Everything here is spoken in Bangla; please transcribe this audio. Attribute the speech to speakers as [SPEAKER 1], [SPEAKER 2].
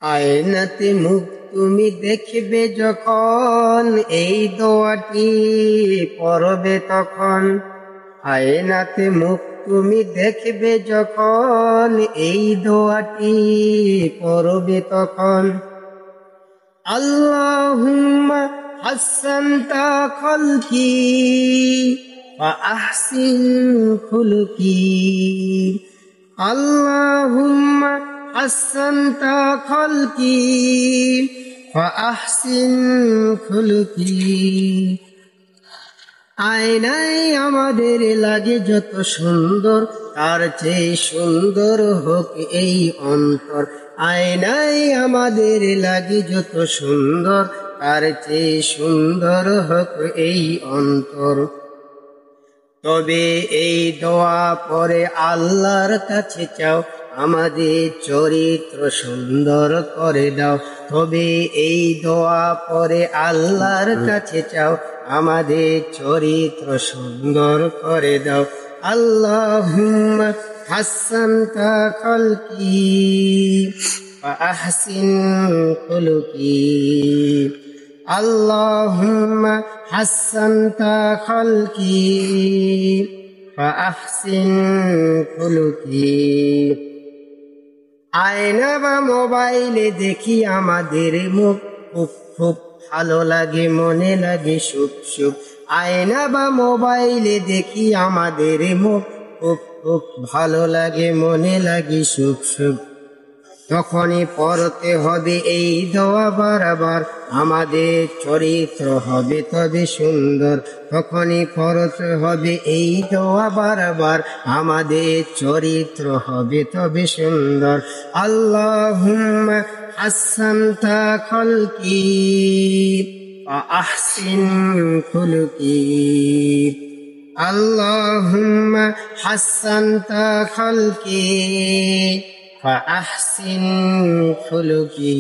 [SPEAKER 1] আয়নাতে মুখ তুমি দেখবে যখন, এই দোয়াটি পড়বে তখন। আয়নাতে মুখ তুমি দেখবে যখন, এই দোয়াটি পড়বে তখন। আল্লাহুম্মা হাসানতা খালকি ওয়া আহসিন খুলুকি। আল্লাহুম্মা হাসানতা খালকি ওয়া আহসিন খুলুকি। আয়নায় আমাদের লাগে যত সুন্দর, তার চেয়ে সুন্দর হোক এই অন্তর। আয়নায় আমাদের লাগে যত সুন্দর, তার চেয়ে সুন্দর হোক এই অন্তর। তবে এই দোয়া পরে আল্লাহর কাছে চাও, আমাদের চরিত্র সুন্দর করে দাও। তবে এই দোয়া পরে আল্লাহর কাছে চাও, আমাদের চরিত্র সুন্দর করে দাও। আল্লাহুম্মা হাসানতা খালকি ওয়া আহসিন খুলুকি। আল্লাহুম্মা হাসানতা খালকি ওয়া আহসিন খুলুকি। আয়না বা মোবাইলে দেখি আমাদের মুখ, খুব খুব ভালো লাগে, মনে লাগে সুখ সুখ। আয়না বা মোবাইলে দেখি আমাদের মুখ, খুব খুব ভালো লাগে, মনে লাগে সুখ সুখ। তখনই পড়তে হবে এই দোয়া বারবার, আমাদের চরিত্র হবে তবে সুন্দর। তখনই পড়তে হবে এই দোয়া বারবার, আমাদের চরিত্র হবে তবে সুন্দর। আল্লাহুম্মা হাসানতা খালকি ওয়া আহসিন খুলুকি। আল্লাহুম্মা হাসানতা খালকি ওয়া আহসিন খুলুকি।